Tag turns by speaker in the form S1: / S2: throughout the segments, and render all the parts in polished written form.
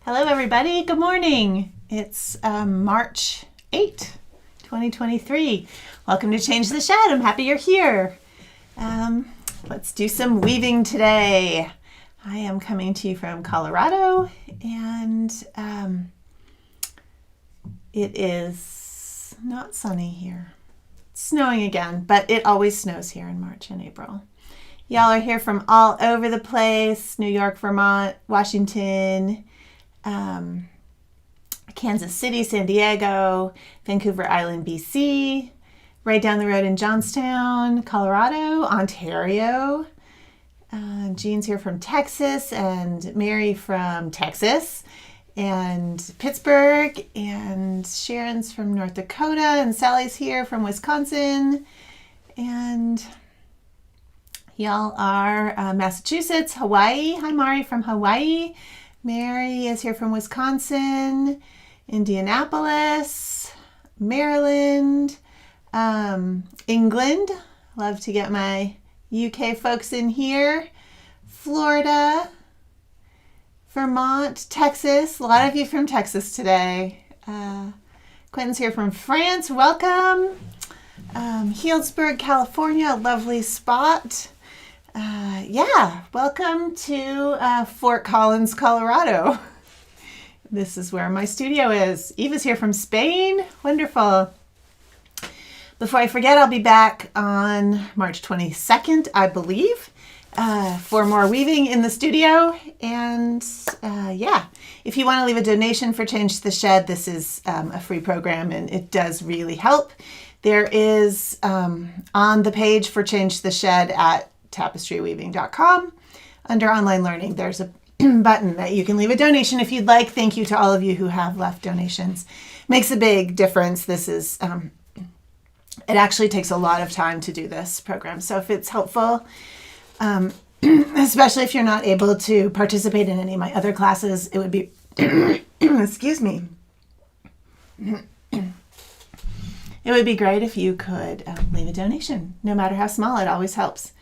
S1: Hello everybody, good morning. It's March 8th, 2023. Welcome to Change the Shed. I'm happy you're here. Let's do some weaving today. I am coming to you from Colorado and it is not sunny here. It's snowing again, but it always snows here in March and April. Y'all are here from all over the place: New York, Vermont, Washington, Kansas City, San Diego, Vancouver Island, BC, right down the road in Johnstown, Colorado, Ontario. Jean's here from Texas, and Mary from Texas, and Pittsburgh, and Sharon's from North Dakota, and Sally's here from Wisconsin, and y'all are Massachusetts, Hawaii. Hi, Mari from Hawaii. Mary is here from Wisconsin, Indianapolis, Maryland, England. Love to get my UK folks in here. Florida, Vermont, Texas. A lot of you from Texas today. Quentin's here from France. Welcome. Healdsburg, California, a lovely spot. Welcome to Fort Collins, Colorado. This is where my studio is. Eva's here from Spain. Wonderful. Before I forget, I'll be back on March 22nd, I believe, for more weaving in the studio. And if you want to leave a donation for Change the Shed, this is a free program and it does really help. There is on the page for Change the Shed at tapestryweaving.com. Under online learning, there's a button that you can leave a donation if you'd like. Thank you to all of you who have left donations. Makes a big difference. This is, it actually takes a lot of time to do this program. So if it's helpful, especially if you're not able to participate in any of my other classes, it would be, excuse me. It would be great if you could leave a donation, no matter how small. It always helps.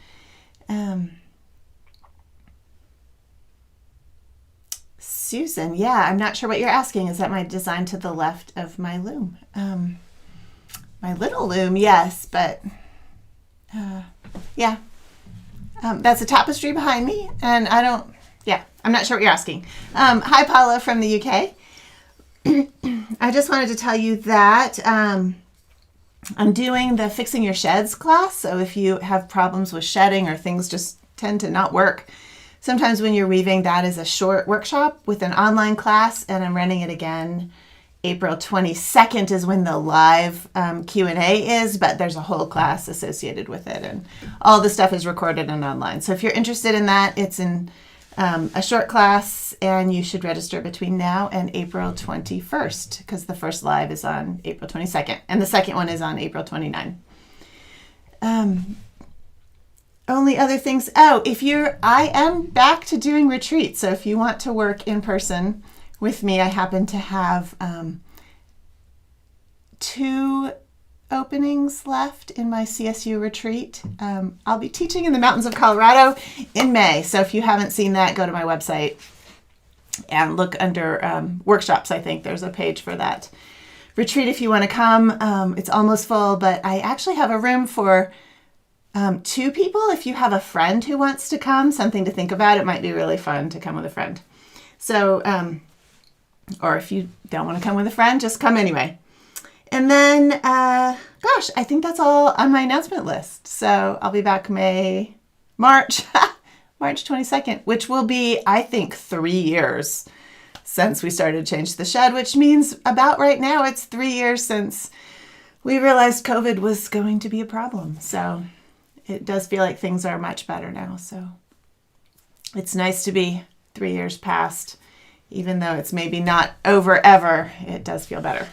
S1: Susan, yeah, I'm not sure what you're asking. Is that my design to the left of my loom? My little loom, yes, but that's a tapestry behind me, and I'm not sure what you're asking. Hi, Paula from the UK. I just wanted to tell you that I'm doing the Fixing Your Sheds class, so if you have problems with shedding or things just tend to not work, sometimes when you're weaving, that is a short workshop with an online class, and I'm running it again. April 22nd is when the live Q&A is, but there's a whole class associated with it, and all the stuff is recorded and online. So if you're interested in that, it's in a short class, and you should register between now and April 21st, because the first live is on April 22nd, and the second one is on April 29th. Only other things. I am back to doing retreats. So if you want to work in person with me, I happen to have 2 openings left in my CSU retreat. I'll be teaching in the mountains of Colorado in May. So if you haven't seen that, go to my website and look under workshops. I think there's a page for that retreat if you want to come. It's almost full, but I actually have a room for 2 people. If you have a friend who wants to come, something to think about. It might be really fun to come with a friend. So, or if you don't want to come with a friend, just come anyway. And then, I think that's all on my announcement list. So I'll be back March 22nd, which will be, I think, 3 years since we started Change the Shed, which means about right now, it's 3 years since we realized COVID was going to be a problem. So it does feel like things are much better now. So it's nice to be 3 years past, even though it's maybe not over ever. It does feel better.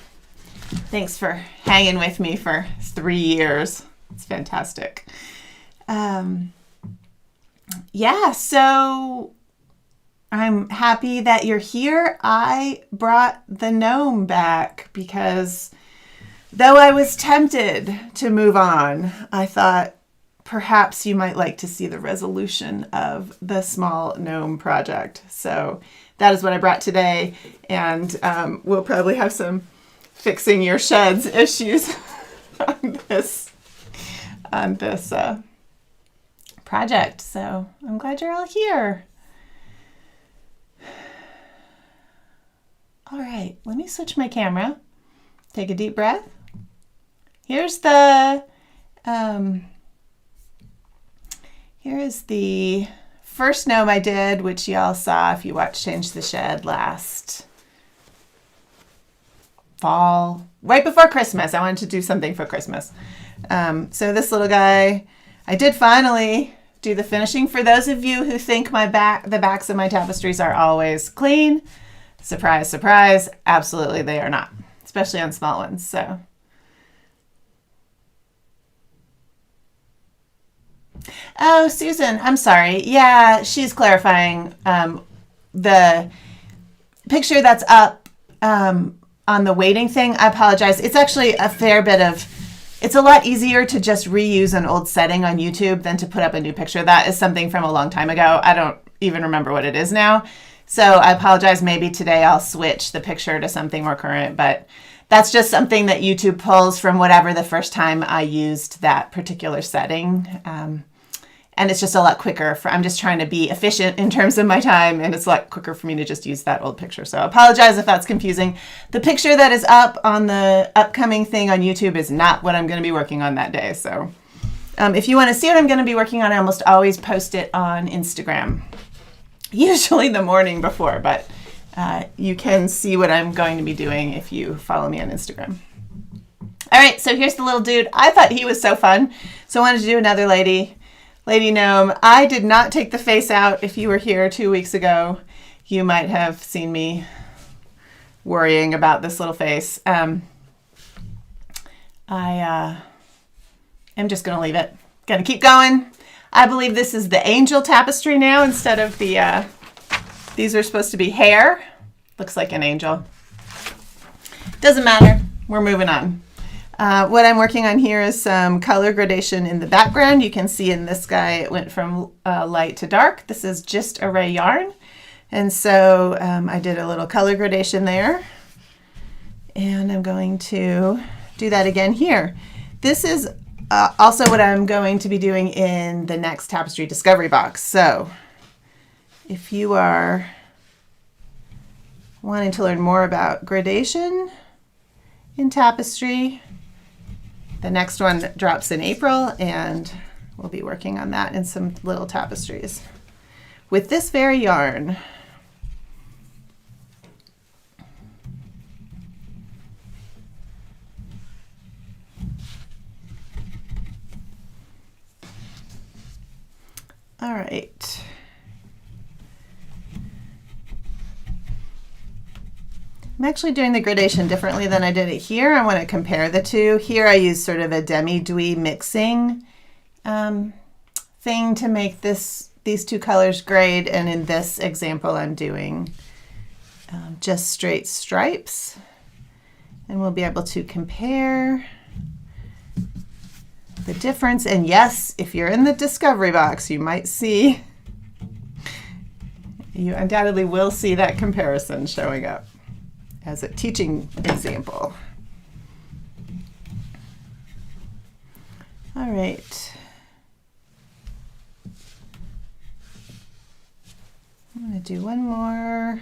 S1: Thanks for hanging with me for 3 years. It's fantastic. So I'm happy that you're here. I brought the gnome back because though I was tempted to move on, I thought perhaps you might like to see the resolution of the small gnome project. So that is what I brought today. And we'll probably have some fixing your sheds issues on this project. So I'm glad you're all here. All right, let me switch my camera. Take a deep breath. Here's the here is the first gnome I did, which y'all saw if you watched Change the Shed last fall, right before Christmas. I wanted to do something for Christmas. So this little guy, I did finally do the finishing. For those of you who think the backs of my tapestries are always clean, surprise, surprise, absolutely they are not, especially on small ones. So. Oh, Susan, I'm sorry. Yeah, she's clarifying the picture that's up on the waiting thing. I apologize. It's actually a fair bit of, it's a lot easier to just reuse an old setting on YouTube than to put up a new picture. That is something from a long time ago. I don't even remember what it is now. So I apologize. Maybe today I'll switch the picture to something more current, but that's just something that YouTube pulls from whatever the first time I used that particular setting. And it's just a lot quicker. I'm just trying to be efficient in terms of my time, and it's a lot quicker for me to just use that old picture. So I apologize if that's confusing. The picture that is up on the upcoming thing on YouTube is not what I'm going to be working on that day. So if you want to see what I'm going to be working on, I almost always post it on Instagram, usually the morning before, but you can see what I'm going to be doing if you follow me on Instagram. All right, so here's the little dude. I thought he was so fun, so I wanted to do another lady gnome. I did not take the face out. If you were here 2 weeks ago, you might have seen me worrying about this little face. I am just going to leave it. Going to keep going. I believe this is the angel tapestry now instead of the, these are supposed to be hair. Looks like an angel. Doesn't matter. We're moving on. What I'm working on here is some color gradation in the background. You can see in this guy, it went from light to dark. This is just array yarn. And so I did a little color gradation there. And I'm going to do that again here. This is also what I'm going to be doing in the next Tapestry Discovery box. So if you are wanting to learn more about gradation in Tapestry, the next one drops in April, and we'll be working on that in some little tapestries with this very yarn. All right. I'm actually doing the gradation differently than I did it here. I want to compare the two. Here I use sort of a demi-dewey mixing thing to make these two colors grade, and in this example I'm doing just straight stripes, and we'll be able to compare the difference. And yes, if you're in the discovery box, you might see, you undoubtedly will see that comparison showing up as a teaching example. All right. I'm going to do one more.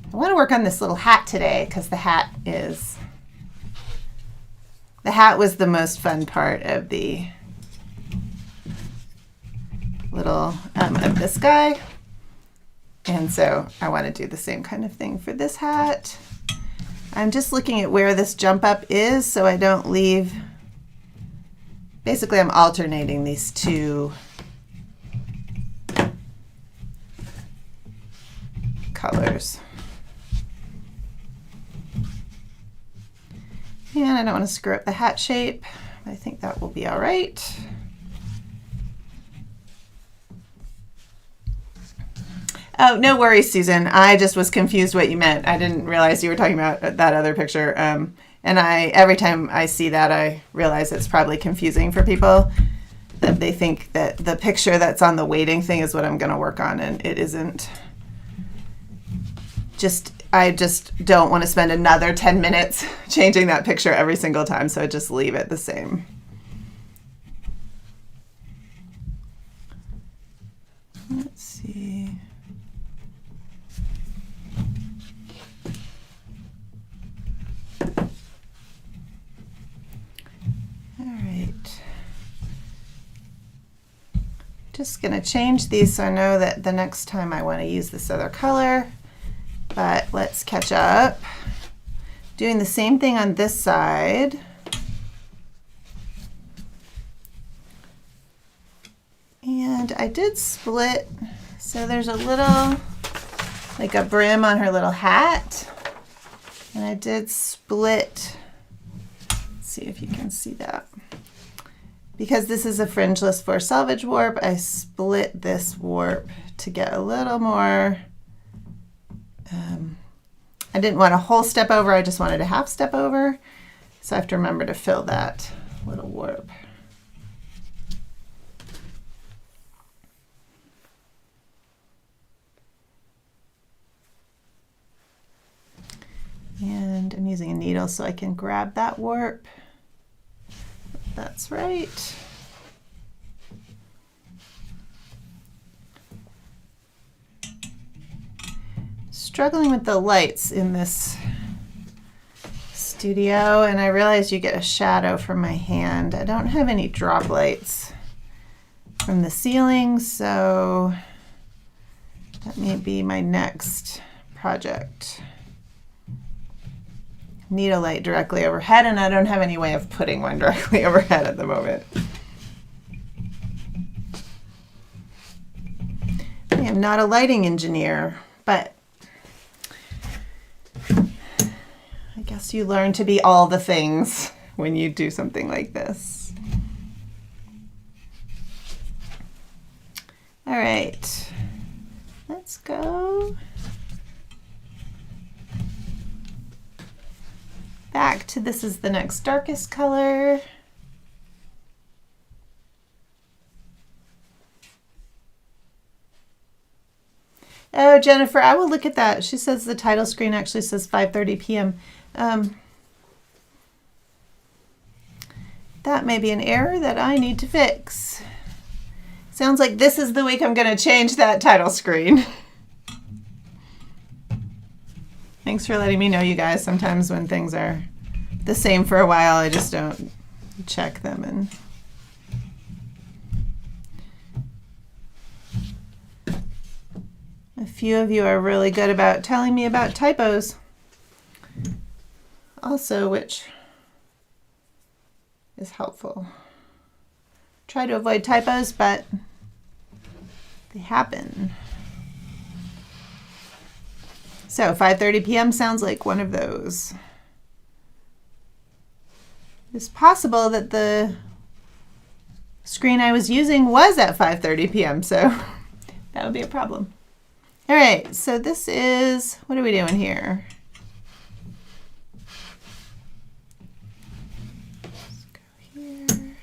S1: I want to work on this little hat today because the hat was the most fun part of the little of this guy. And so I want to do the same kind of thing for this hat. I'm just looking at where this jump up is so I don't leave. Basically, I'm alternating these two colors. And I don't want to screw up the hat shape. I think that will be all right. Oh, no worries, Susan. I just was confused what you meant. I didn't realize you were talking about that other picture. And every time I see that, I realize it's probably confusing for people, that they think that the picture that's on the waiting thing is what I'm going to work on, and it isn't. I just don't want to spend another 10 minutes changing that picture every single time, so I just leave it the same. Let's see. All right. Just going to change these so I know that the next time I want to use this other color. But let's catch up. Doing the same thing on this side. And I did split, so there's a little, like a brim on her little hat. And I did split, let's see if you can see that. Because this is a fringeless for selvage warp, I split this warp to get a little more, I didn't want a whole step over, I just wanted a half step over. So I have to remember to fill that little warp. And I'm using a needle so I can grab that warp. That's right. Struggling with the lights in this studio, and I realized you get a shadow from my hand. I don't have any drop lights from the ceiling, so that may be my next project. Need a light directly overhead, and I don't have any way of putting one directly overhead at the moment. I am not a lighting engineer, but I guess you learn to be all the things when you do something like this. All right, let's go back to this is the next darkest color. Oh, Jennifer, I will look at that. She says the title screen actually says 5:30 p.m. That may be an error that I need to fix. Sounds like this is the week I'm going to change that title screen. Thanks for letting me know, you guys. Sometimes when things are the same for a while, I just don't check them. And a few of you are really good about telling me about typos. Also, which is helpful. Try to avoid typos, but they happen. So 5:30 p.m. sounds like one of those. It's possible that the screen I was using was at 5:30 p.m., so that would be a problem. All right, so this is, what are we doing here? Let's go here.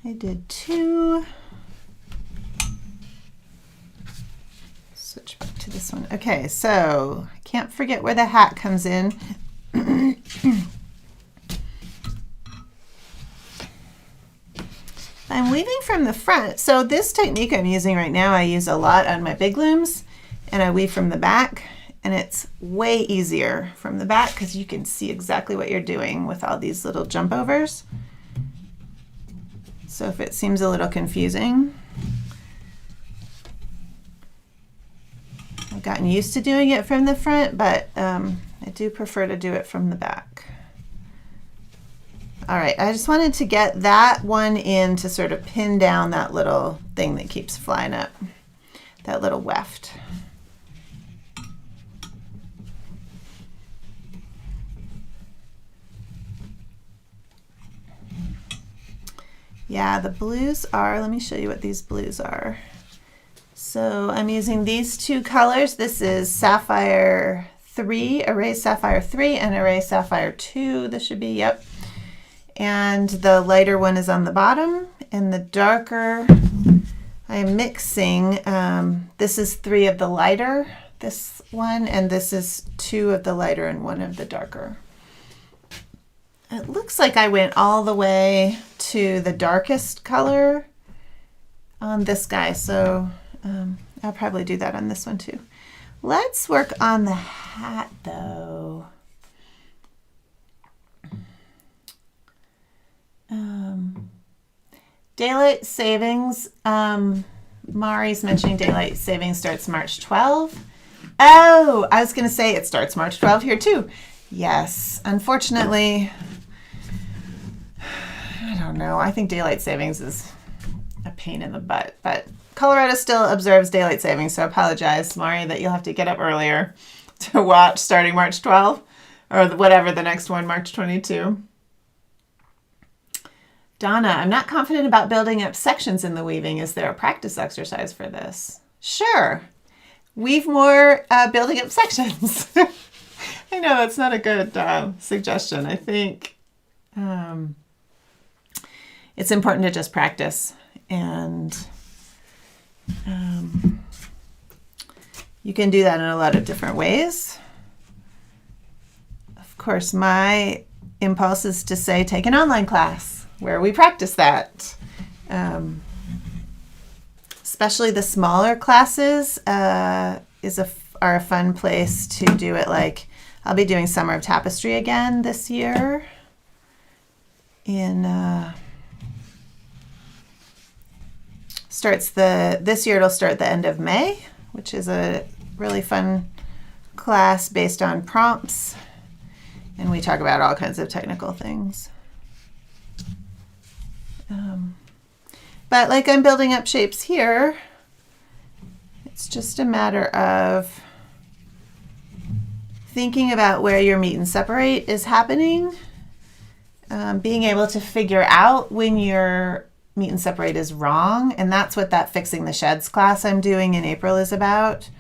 S1: I did 2. Switch back to this one. Okay, so I can't forget where the hat comes in. I'm weaving from the front. So this technique I'm using right now, I use a lot on my big looms, and I weave from the back, and it's way easier from the back because you can see exactly what you're doing with all these little jump overs. So if it seems a little confusing, I've gotten used to doing it from the front, but I do prefer to do it from the back. All right, I just wanted to get that one in to sort of pin down that little thing that keeps flying up, that little weft. Yeah, the blues are, let me show you what these blues are. So I'm using these 2 colors. This is Sapphire 3, Erase Sapphire 3, and Erase Sapphire 2. This should be, yep. and the lighter one is on the bottom, and the darker I'm mixing. This is 3 of the lighter, this one, and this is 2 of the lighter and 1 of the darker. It looks like I went all the way to the darkest color on this guy, so I'll probably do that on this one too. Let's work on the hat though. Daylight savings, Mari's mentioning daylight savings starts March 12. Oh, I was going to say it starts March 12 here too. Yes, unfortunately, I don't know. I think daylight savings is a pain in the butt, but Colorado still observes daylight savings, so I apologize, Mari, that you'll have to get up earlier to watch starting March 12 or whatever the next one, March 22. Donna, I'm not confident about building up sections in the weaving. Is there a practice exercise for this? Sure. Weave more building up sections. I know that's not a good suggestion. I think it's important to just practice, and you can do that in a lot of different ways. Of course, my impulse is to say take an online class where we practice that. Especially the smaller classes are a fun place to do it. Like I'll be doing Summer of Tapestry again this year. This year it'll start the end of May, which is a really fun class based on prompts, and we talk about all kinds of technical things. But like I'm building up shapes here, it's just a matter of thinking about where your meet and separate is happening, being able to figure out when your meet and separate is wrong, and that's what that Fixing the Sheds class I'm doing in April is about.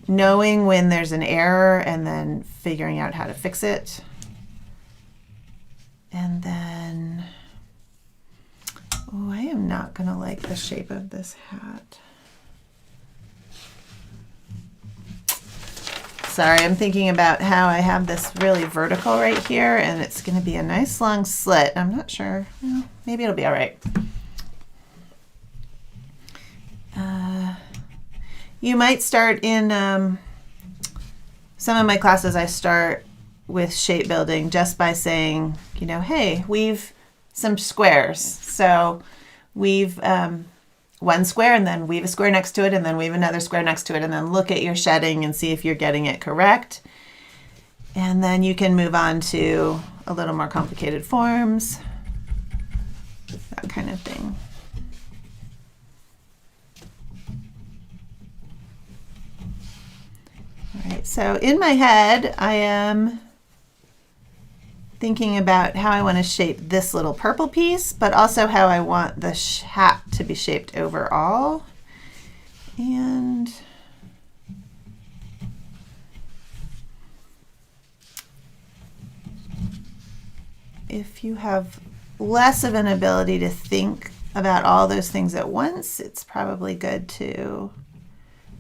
S1: Knowing when there's an error and then figuring out how to fix it. And then, oh, I am not going to like the shape of this hat. Sorry, I'm thinking about how I have this really vertical right here, and it's going to be a nice long slit. I'm not sure. Well, maybe it'll be all right. You might start in some of my classes. I start with shape building just by saying, you know, hey, weave some squares. So weave one square and then weave a square next to it and then weave another square next to it and then look at your shedding and see if you're getting it correct. And then you can move on to a little more complicated forms, that kind of thing. All right, so in my head, I am thinking about how I want to shape this little purple piece, but also how I want the hat to be shaped overall. And if you have less of an ability to think about all those things at once, it's probably good to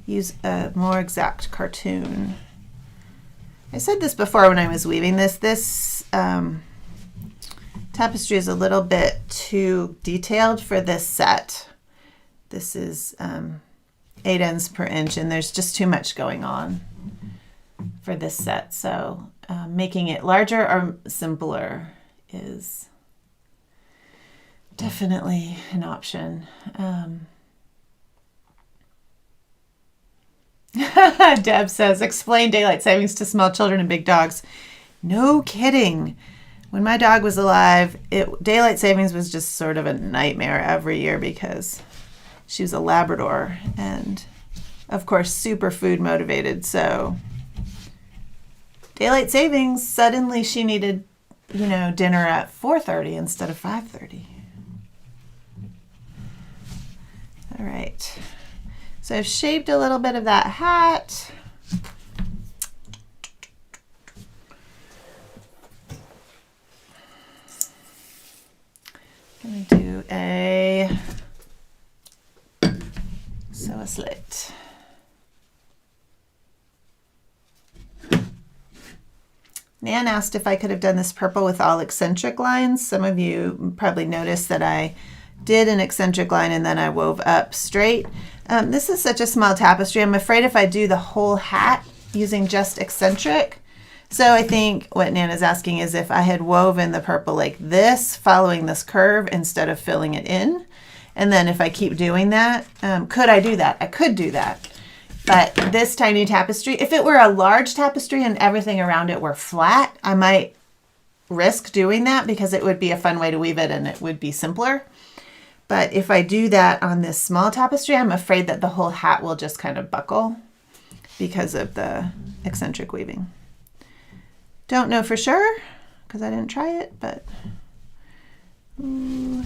S1: use a more exact cartoon. I said this before when I was weaving this. This tapestry is a little bit too detailed for this set. This is 8 ends per inch, and there's just too much going on for this set. So making it larger or simpler is definitely an option. Deb says, explain daylight savings to small children and big dogs. No kidding. When my dog was alive, daylight savings was just sort of a nightmare every year because she was a Labrador and, of course, super food motivated. So daylight savings, suddenly she needed, dinner at 4:30 instead of 5:30. All right. So I've shaped a little bit of that hat. gonna do a slit. Nan asked if I could have done this purple with all eccentric lines. Some of you probably noticed that I did an eccentric line and then I wove up straight. This is such a small tapestry. I'm afraid if I do the whole hat using just eccentric. So I think what Nan is asking is if I had woven the purple like this, following this curve instead of filling it in. And then if I keep doing that, could I do that? I could do that. But this tiny tapestry, if it were a large tapestry and everything around it were flat, I might risk doing that because it would be a fun way to weave it and it would be simpler. But if I do that on this small tapestry, I'm afraid that the whole hat will just kind of buckle because of the eccentric weaving. Don't know for sure because I didn't try it, but ooh.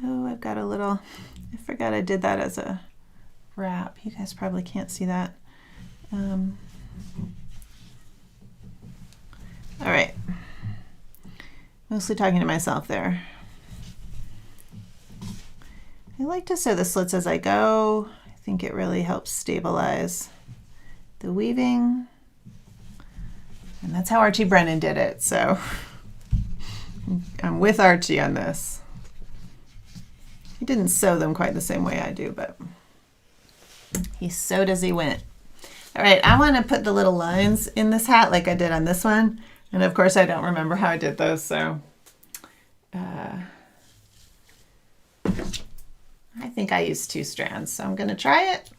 S1: Oh, I've got a little, I forgot I did that as a wrap. You guys probably can't see that. All right. Mostly talking to myself there. I like to sew the slits as I go. I think it really helps stabilize the weaving. And that's how Archie Brennan did it. So I'm with Archie on this. He didn't sew them quite the same way I do, but he sewed as he went. All right, I want to put the little lines in this hat like I did on this one. And of course, I don't remember how I did those, so I think I used 2 strands, so I'm going to try it.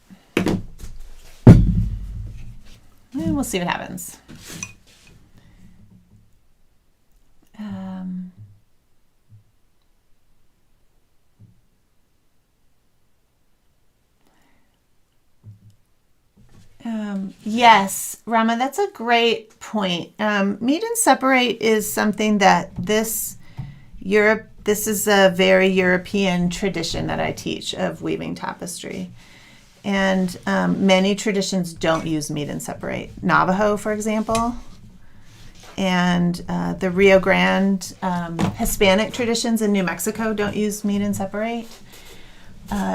S1: And we'll see what happens. Yes, Rama, that's a great point. Meet and separate is something that this is a very European tradition that I teach of weaving tapestry. And many traditions don't use meet and separate. Navajo, for example, and the Rio Grande Hispanic traditions in New Mexico don't use meet and separate.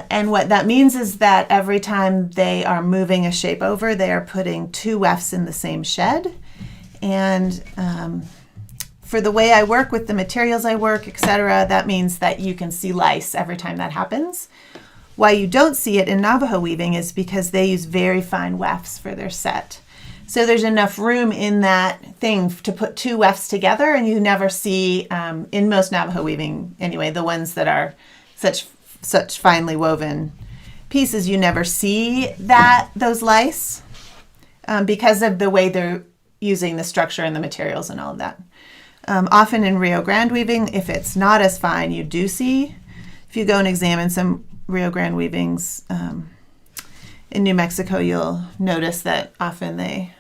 S1: And what that means is that every time they are moving a shape over, they are putting 2 wefts in the same shed. And for the way I work with the materials I work, etc., that means that you can see lice every time that happens. Why you don't see it in Navajo weaving is because they use very fine wefts for their set. So there's enough room in that thing to put 2 wefts together, and you never see, in most Navajo weaving anyway, the ones that are such finely woven pieces, you never see those lice because of the way they're using the structure and the materials and all of that. Often in Rio Grande weaving, if it's not as fine, you do see. If you go and examine some Rio Grande weavings in New Mexico, you'll notice that often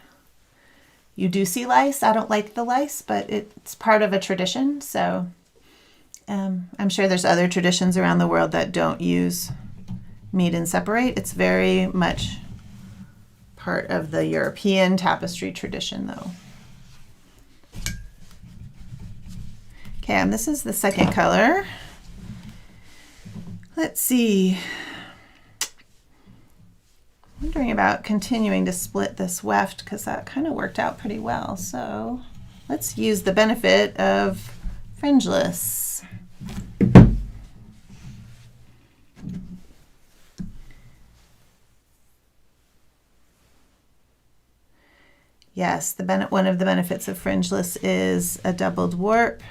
S1: you do see lice. I don't like the lice, but it's part of a tradition, so I'm sure there's other traditions around the world that don't use meet and separate. It's very much part of the European tapestry tradition, though. Okay, and this is the second color. Let's see. I'm wondering about continuing to split this weft because that kind of worked out pretty well. So let's use the benefit of fringeless. Yes, one of the benefits of fringeless is a doubled warp.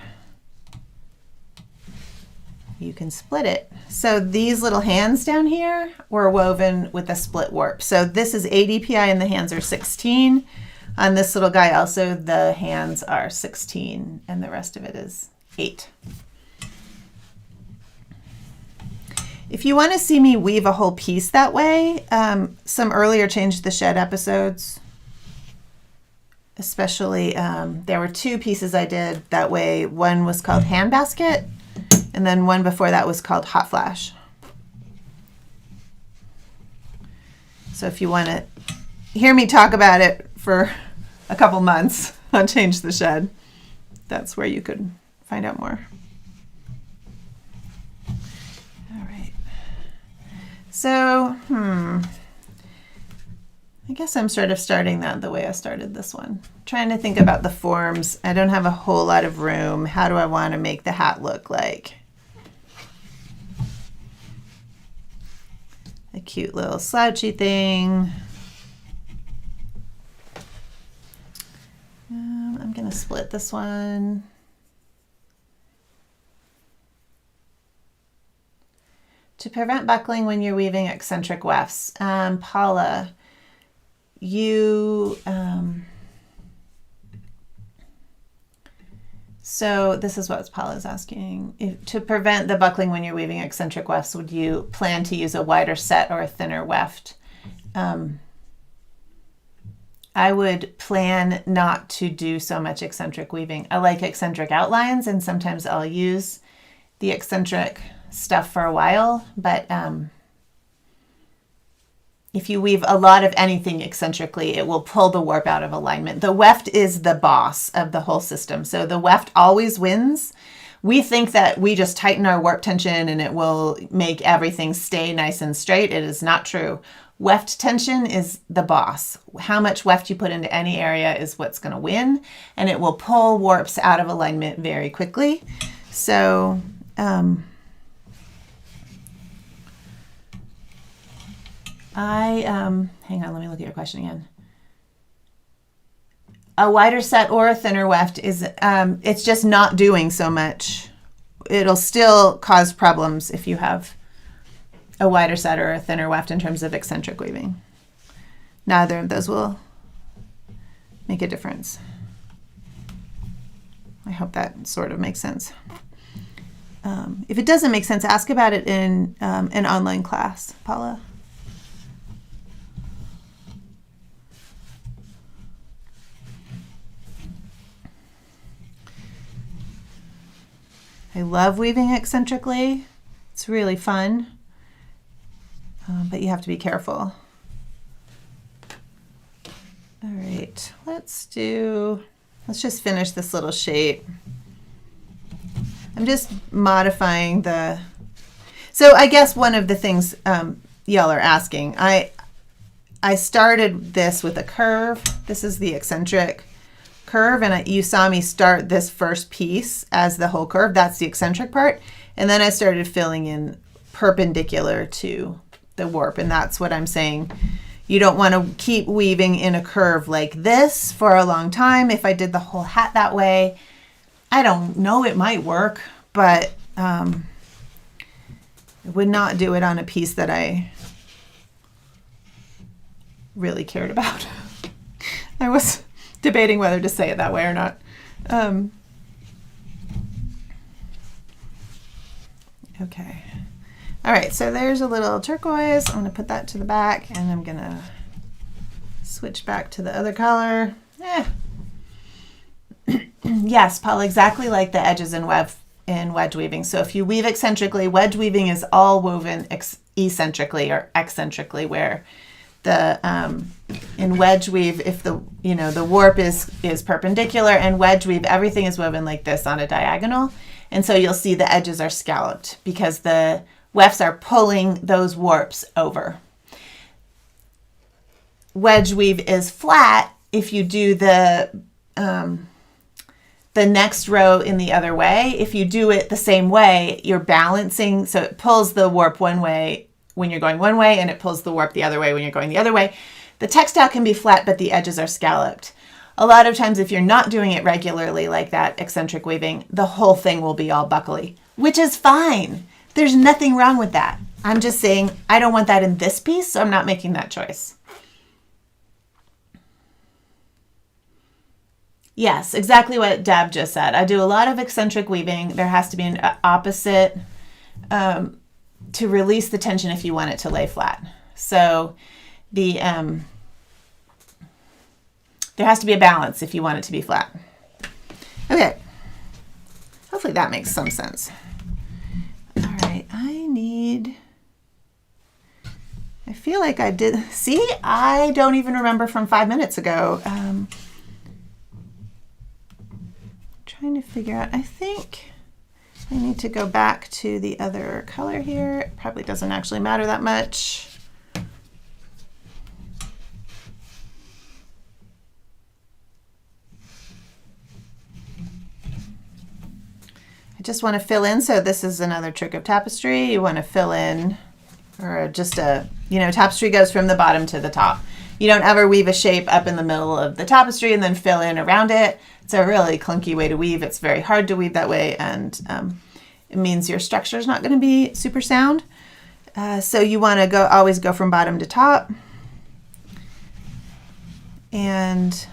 S1: You can split it. So these little hands down here were woven with a split warp. So this is 8 EPI and the hands are 16. On this little guy also, the hands are 16 and the rest of it is 8. If you want to see me weave a whole piece that way, some earlier Change the Shed episodes, especially there were 2 pieces I did that way. One was called Hand Basket, and then one before that was called Hot Flash. So if you want to hear me talk about it for a couple months on Change the Shed, that's where you could find out more. All right. So, I guess I'm sort of starting that the way I started this one. Trying to think about the forms. I don't have a whole lot of room. How do I want to make the hat look like? A cute little slouchy thing. I'm going to split this one. To prevent buckling when you're weaving eccentric wefts. Paula, you, so this is what Paula's asking. To prevent the buckling when you're weaving eccentric wefts, would you plan to use a wider set or a thinner weft? I would plan not to do so much eccentric weaving. I like eccentric outlines, and sometimes I'll use the eccentric stuff for a while, but if you weave a lot of anything eccentrically, it will pull the warp out of alignment. The weft is the boss of the whole system, so the weft always wins. We think that we just tighten our warp tension and it will make everything stay nice and straight. It is not true. Weft tension is the boss. How much weft you put into any area is what's going to win, and it will pull warps out of alignment very quickly. So hang on, let me look at your question again. A wider set or a thinner weft is, it's just not doing so much. It'll still cause problems if you have a wider set or a thinner weft in terms of eccentric weaving. Neither of those will make a difference. I hope that sort of makes sense. If it doesn't make sense, ask about it in an online class, Paula. I love weaving eccentrically. It's really fun, but you have to be careful. All right, let's just finish this little shape. I'm just modifying so I guess one of the things y'all are asking, I started this with a curve. This is the eccentric curve, and you saw me start this first piece as the whole curve. That's the eccentric part, and then I started filling in perpendicular to the warp, and that's what I'm saying. You don't want to keep weaving in a curve like this for a long time. If I did the whole hat that way, I don't know, it might work, but I would not do it on a piece that I really cared about. I was debating whether to say it that way or not. Okay. All right, so there's a little turquoise. I'm going to put that to the back, and I'm going to switch back to the other color. Yes, Paul, exactly like the edges in wedge weaving. So if you weave eccentrically, wedge weaving is all woven eccentrically or eccentrically, where the in wedge weave, if the warp is perpendicular, and wedge weave, everything is woven like this on a diagonal, and so you'll see the edges are scalloped because the wefts are pulling those warps over. Wedge weave is flat if you do the next row in the other way. If you do it the same way, you're balancing, so it pulls the warp one way when you're going one way, and it pulls the warp the other way when you're going the other way. The textile can be flat, but the edges are scalloped. A lot of times, if you're not doing it regularly like that, eccentric weaving, the whole thing will be all buckly, which is fine. There's nothing wrong with that. I'm just saying I don't want that in this piece, so I'm not making that choice. Yes, exactly what Deb just said. I do a lot of eccentric weaving. There has to be an opposite to release the tension if you want it to lay flat. So the there has to be a balance if you want it to be flat. Okay. Hopefully that makes some sense. All right, I feel like I did, see, I don't even remember from 5 minutes ago. Trying to figure out, I think I need to go back to the other color here. It probably doesn't actually matter that much. I just want to fill in, so this is another trick of tapestry. You want to fill in, or just tapestry goes from the bottom to the top. You don't ever weave a shape up in the middle of the tapestry and then fill in around it. It's a really clunky way to weave. It's very hard to weave that way, and it means your structure is not going to be super sound. So you want to always go from bottom to top. And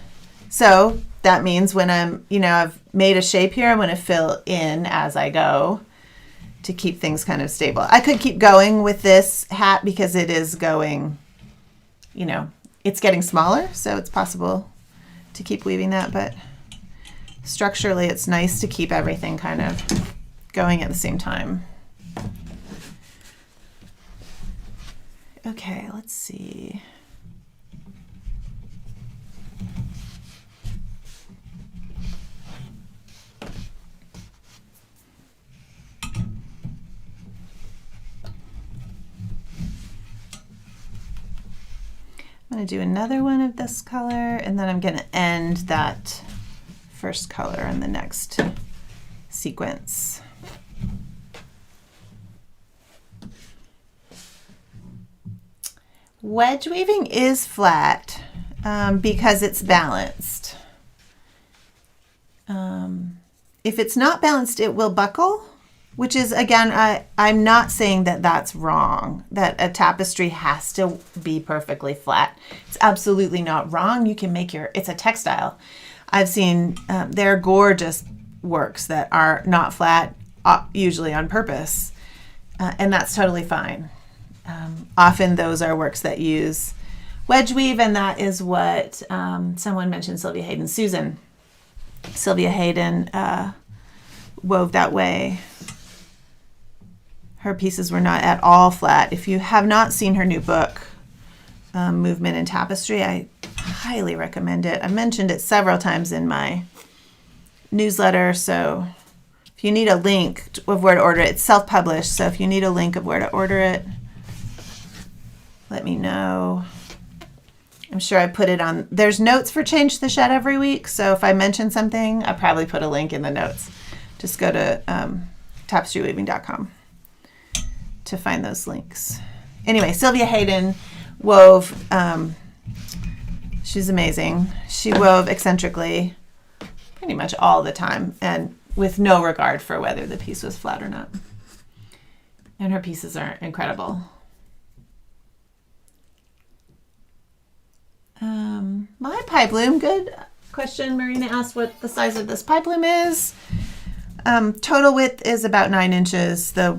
S1: so that means when I've made a shape here, I'm going to fill in as I go to keep things kind of stable. I could keep going with this hat because it is going, it's getting smaller, so it's possible to keep weaving that, but structurally it's nice to keep everything kind of going at the same time. Okay, let's see. I'm going to do another one of this color, and then I'm going to end that first color in the next sequence. Wedge weaving is flat because it's balanced. If it's not balanced, it will buckle, which is, again, I'm not saying that that's wrong, that a tapestry has to be perfectly flat. It's absolutely not wrong. You can make it's a textile. I've seen, they're gorgeous works that are not flat, usually on purpose, and that's totally fine. Often those are works that use wedge weave, and that is what someone mentioned, Sylvia Hayden. Sylvia Hayden wove that way. Her pieces were not at all flat. If you have not seen her new book, Movement in Tapestry, I highly recommend it. I mentioned it several times in my newsletter, so if you need a link of where to order it, it's self-published, so if you need a link of where to order it, let me know. I'm sure I put it on. There's notes for Change the Shed every week, so if I mention something, I probably put a link in the notes. Just go to tapestryweaving.com. to find those links. Anyway, Sylvia Hayden wove, she's amazing. She wove eccentrically pretty much all the time and with no regard for whether the piece was flat or not. And her pieces are incredible. My pipe loom, good question. Marina asked what the size of this pipe loom is. Total width is about 9 inches. I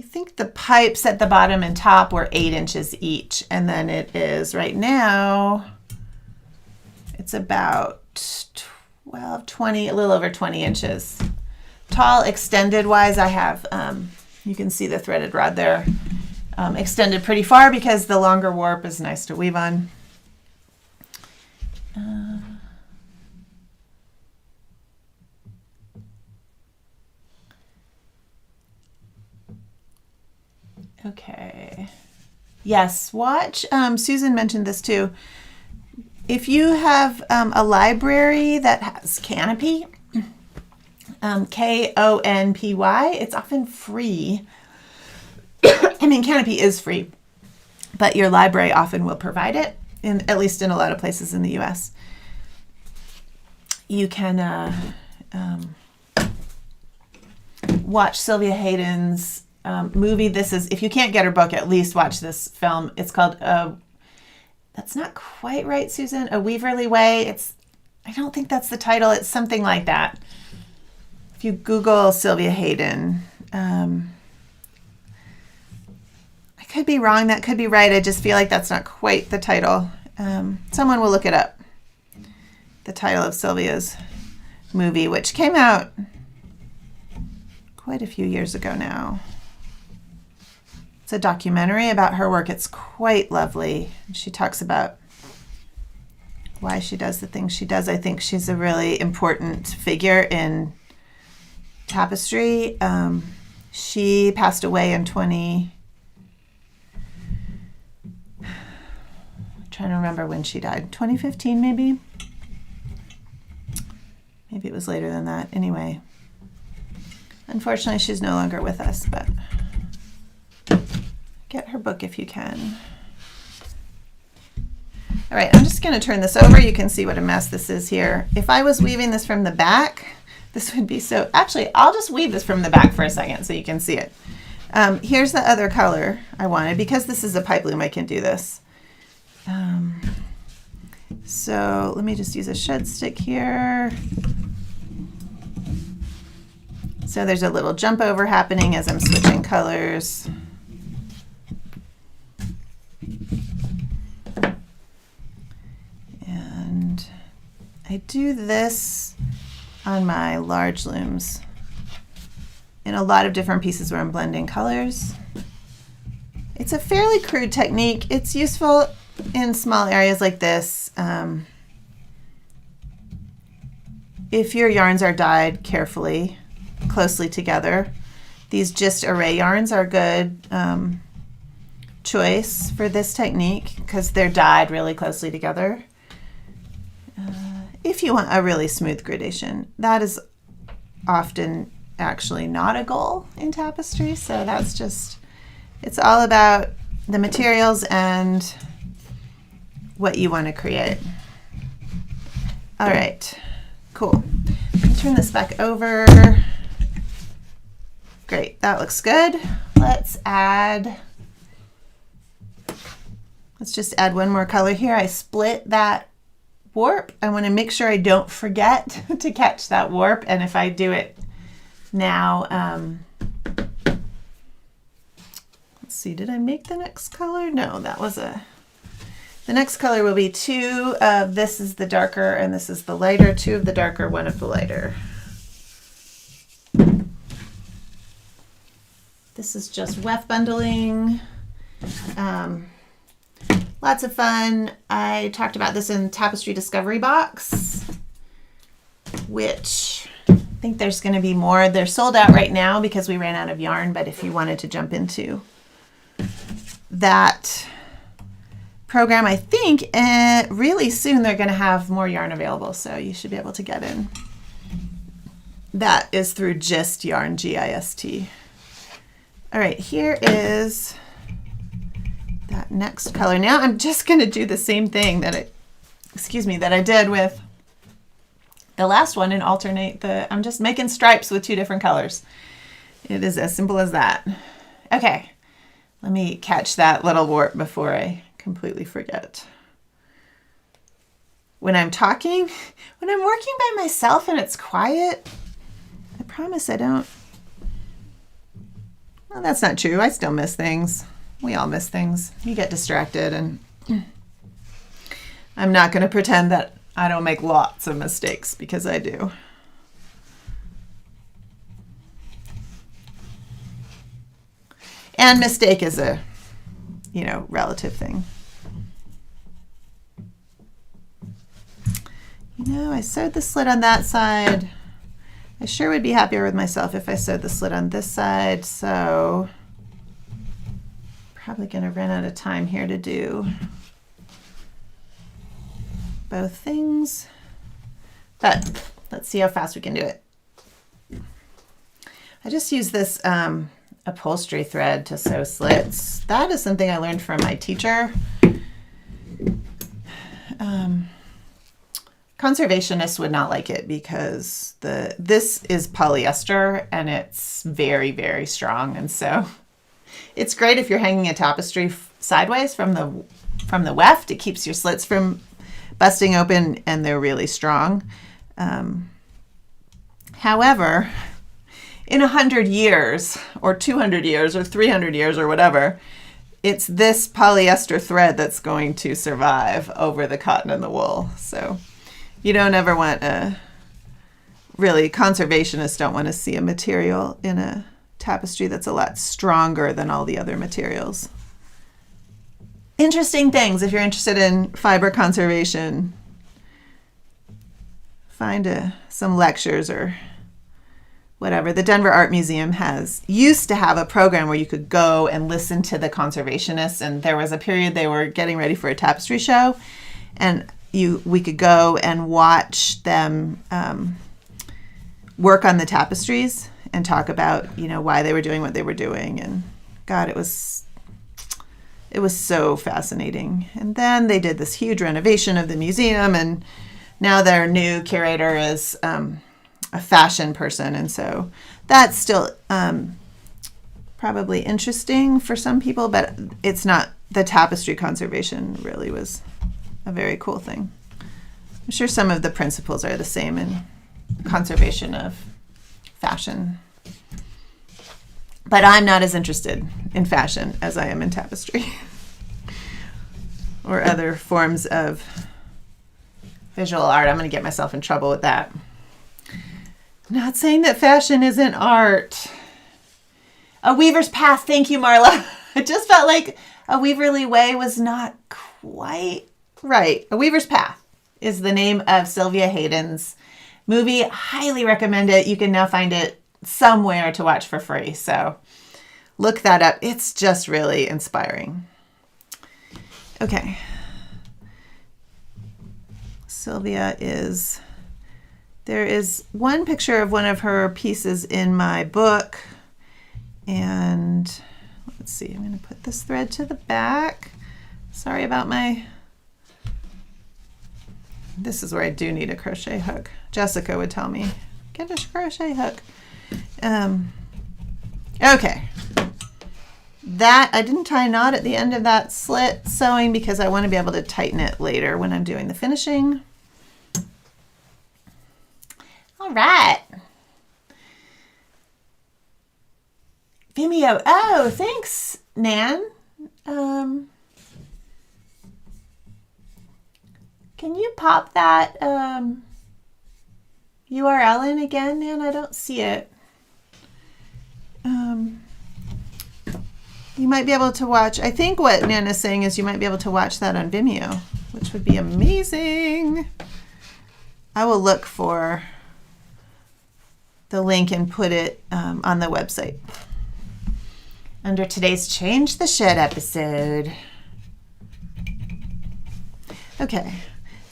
S1: think the pipes at the bottom and top were 8 inches each. And then it is right now, it's about 12, 20, a little over 20 inches. Tall, extended wise, I have, you can see the threaded rod there, extended pretty far because the longer warp is nice to weave on. Okay. Yes, watch. Susan mentioned this too. If you have a library that has Canopy, Konpy, it's often free. I mean, Canopy is free, but your library often will provide it, at least in a lot of places in the US. You can watch Sylvia Hayden's movie. This is, if you can't get her book, at least watch this film. It's called, that's not quite right, Susan, A Weaverly Way. I don't think that's the title. It's something like that. If you Google Sylvia Hayden, I could be wrong, that could be right. I just feel like that's not quite the title. Someone will look it up. The title of Sylvia's movie, which came out quite a few years ago now. It's a documentary about her work. It's quite lovely. She talks about why she does the things she does. I think she's a really important figure in Tapestry. She passed away in I'm trying to remember when she died. 2015 maybe? Maybe it was later than that. Anyway, unfortunately she's no longer with us, but get her book if you can. All right, I'm just going to turn this over. You can see what a mess this is here. If I was weaving this from the back, this would be so... Actually, I'll just weave this from the back for a second so you can see it. Here's the other color I wanted. Because this is a pipe loom, I can do this. So let me just use a shed stick here. So there's a little jump over happening as I'm switching colors. And I do this on my large looms in a lot of different pieces where I'm blending colors. It's a fairly crude technique. It's useful in small areas like this. If your yarns are dyed carefully, closely together, these just array yarns are a good choice for this technique because they're dyed really closely together. If you want a really smooth gradation, that is often actually not a goal in tapestry. So that's just, it's all about the materials and what you want to create. All right, cool. Turn this back over. Great, that looks good. Let's just add one more color here. I split that warp. I want to make sure I don't forget to catch that warp, and if I do it now, let's see, did I make the next color? No, that was the next color will be two of, this is the darker and this is the lighter, two of the darker, one of the lighter. This is just weft bundling. Lots of fun. I talked about this in Tapestry Discovery Box, which I think there's going to be more. They're sold out right now because we ran out of yarn, but if you wanted to jump into that program, I think really soon they're going to have more yarn available, so you should be able to get in. That is through Gist Yarn, G-I-S-T. All right, here is that next color. Now I'm just going to do the same thing that I did with the last one and alternate I'm just making stripes with two different colors. It is as simple as that. Okay, let me catch that little warp before I completely forget. When I'm working by myself and it's quiet, I promise I don't. Well, that's not true. I still miss things. We all miss things. You get distracted, and I'm not going to pretend that I don't make lots of mistakes, because I do. And mistake is a, relative thing. I sewed the slit on that side. I sure would be happier with myself if I sewed the slit on this side, so probably going to run out of time here to do both things, but let's see how fast we can do it. I just use this upholstery thread to sew slits. That is something I learned from my teacher. Conservationists would not like it because this is polyester and it's very, very strong, and so it's great if you're hanging a tapestry sideways from the weft. It keeps your slits from busting open, and they're really strong. However, in 100 years or 200 years or 300 years or whatever, it's this polyester thread that's going to survive over the cotton and the wool. So you don't ever want really, conservationists don't want to see a material in a tapestry that's a lot stronger than all the other materials. Interesting things if you're interested in fiber conservation. Find some lectures or whatever. The Denver Art Museum used to have a program where you could go and listen to the conservationists, and there was a period they were getting ready for a tapestry show, and we could go and watch them work on the tapestries and talk about, why they were doing what they were doing. And God, it was so fascinating. And then they did this huge renovation of the museum, and now their new curator is a fashion person, and so that's still probably interesting for some people, but it's not. The tapestry conservation really was a very cool thing. I'm sure some of the principles are the same in conservation of fashion, but I'm not as interested in fashion as I am in tapestry or other forms of visual art. I'm going to get myself in trouble with that. Not saying that fashion isn't art. A Weaver's Path. Thank you, Marla. It just felt like A Weaverly Way was not quite right. A Weaver's Path is the name of Sylvia Hayden's movie. Highly recommend it. You can now find it somewhere to watch for free. So look that up. It's just really inspiring. Okay. Sylvia is... There is one picture of one of her pieces in my book, and let's see, I'm going to put this thread to the back. Sorry about this is where I do need a crochet hook. Jessica would tell me, get a crochet hook. Okay. That, I didn't tie a knot at the end of that slit sewing because I want to be able to tighten it later when I'm doing the finishing. All right. Vimeo. Oh, thanks, Nan. Can you pop that URL in again, Nan? I don't see it. You might be able to watch, I think what Nan is saying is you might be able to watch that on Vimeo, which would be amazing. I will look for the link and put it on the website under today's Change the Shed episode. Okay,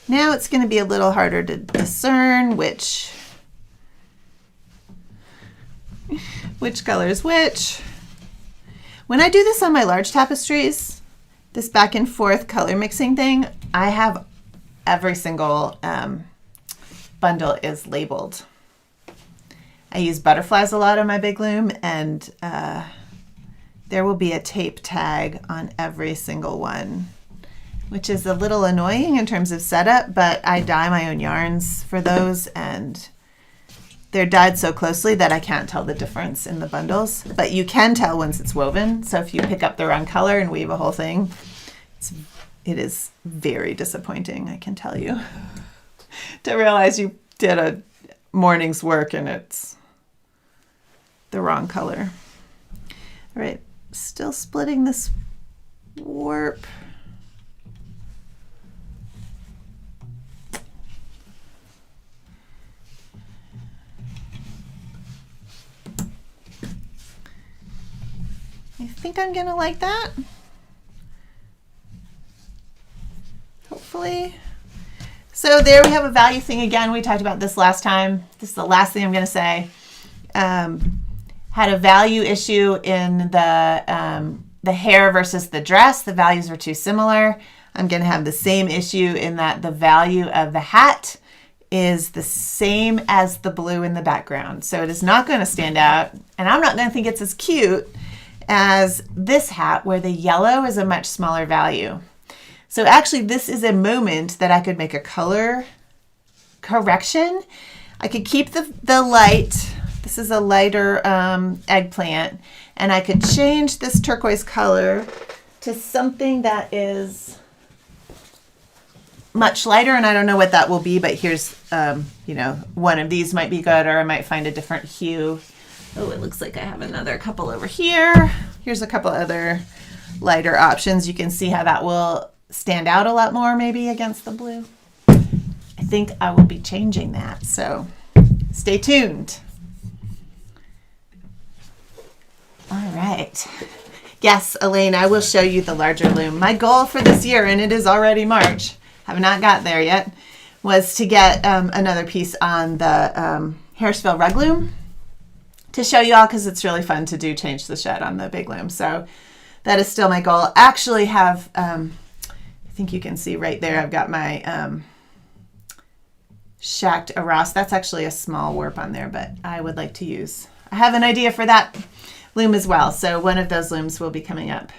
S1: now it's going to be a little harder to discern which color is which. When I do this on my large tapestries, this back and forth color mixing thing, I have every single bundle is labeled. I use butterflies a lot on my big loom, and there will be a tape tag on every single one, which is a little annoying in terms of setup, but I dye my own yarns for those, and they're dyed so closely that I can't tell the difference in the bundles, but you can tell once it's woven. So if you pick up the wrong color and weave a whole thing, it is very disappointing, I can tell you, to realize you did a morning's work and it's the wrong color. All right, still splitting this warp. I think I'm gonna like that. Hopefully. So there we have a value thing again. We talked about this last time. This is the last thing I'm gonna say. Had a value issue in the hair versus the dress. The values were too similar. I'm gonna have the same issue in that the value of the hat is the same as the blue in the background. So it is not gonna stand out, and I'm not gonna think it's as cute as this hat where the yellow is a much smaller value. So actually this is a moment that I could make a color correction. I could keep the light, This is a lighter eggplant, and I could change this turquoise color to something that is much lighter, and I don't know what that will be, but here's, you know, one of these might be good, or I might find a different hue. Oh, it looks like I have another couple over here. Here's a couple other lighter options. You can see how that will stand out a lot more maybe against the blue. I think I will be changing that, so stay tuned. All right. Yes, Elaine, I will show you the larger loom. My goal for this year, and it is already March, have not got there yet, was to get another piece on the Harrisville rug loom to show you all, because it's really fun to do change the shed on the big loom. So that is still my goal. Actually have, I think you can see right there, I've got my shacked Aras. That's actually a small warp on there, but I would like to use, I have an idea for that loom as well. So one of those looms will be coming up.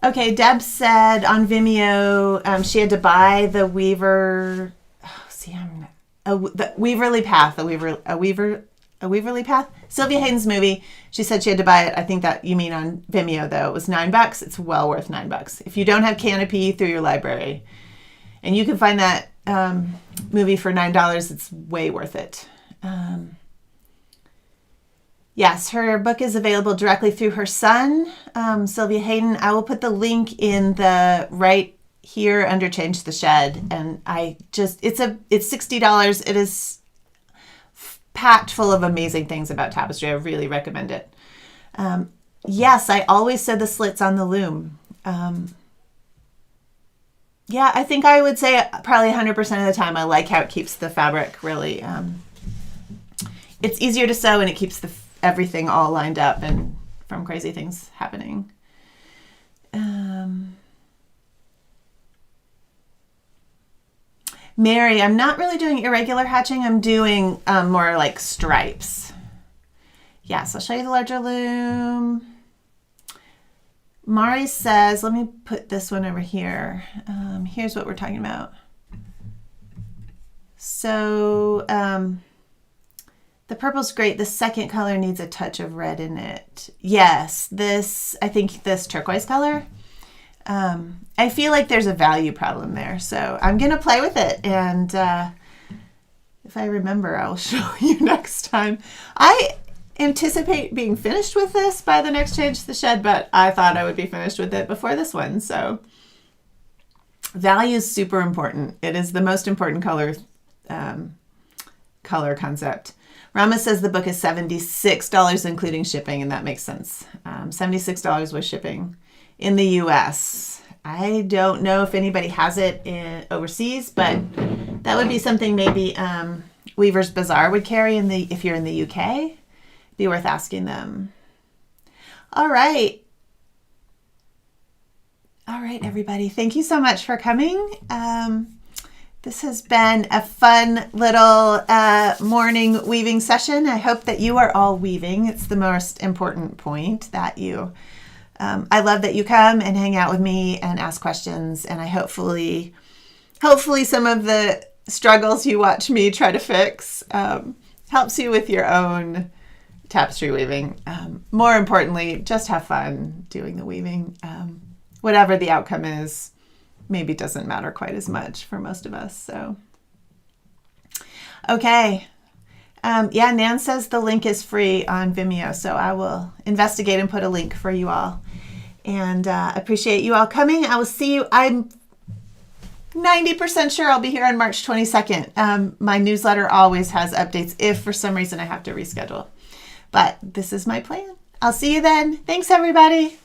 S1: Okay, Deb said on Vimeo she had to buy the Weaver. Oh, see, the Weaverly Path, a Weaverly Path. Sylvia Hayden's movie. She said she had to buy it. I think that you mean on Vimeo though. It was $9. It's well worth $9 if you don't have Canopy through your library, and you can find that movie for $9. It's way worth it. Yes, her book is available directly through her son, Sylvia Hayden. I will put the link in the right here under Change the Shed. And it's $60. It is packed full of amazing things about Tapestry. I really recommend it. Yes, I always said the slits on the loom. Yeah, I think I would say probably 100% of the time I like how it keeps the fabric really, it's easier to sew, and it keeps everything all lined up and from crazy things happening. Mary, I'm not really doing irregular hatching. I'm doing more like stripes. Yes, I'll show you the larger loom. Mari says, let me put this one over here. Here's what we're talking about. So the purple's great. The second color needs a touch of red in it. Yes, I think this turquoise color. I feel like there's a value problem there. So I'm going to play with it. And if I remember, I'll show you next time. I anticipate being finished with this by the next Change the Shed, but I thought I would be finished with it before this one. So value is super important. It is the most important color concept. Rama says the book is $76 including shipping, and that makes sense. $76 with shipping in the US. I don't know if anybody has it overseas, but that would be something maybe Weaver's Bazaar would carry if you're in the UK. Be worth asking them. All right, everybody. Thank you so much for coming. This has been a fun little morning weaving session. I hope that you are all weaving. It's the most important point that you, I love that you come and hang out with me and ask questions. And I hopefully some of the struggles you watch me try to fix helps you with your own tapestry weaving. More importantly, just have fun doing the weaving. Whatever the outcome is, maybe doesn't matter quite as much for most of us. So, okay. Yeah, Nan says the link is free on Vimeo, so I will investigate and put a link for you all. And appreciate you all coming. I will see you. I'm 90% sure I'll be here on March 22nd. My newsletter always has updates if for some reason I have to reschedule. But this is my plan. I'll see you then. Thanks, everybody.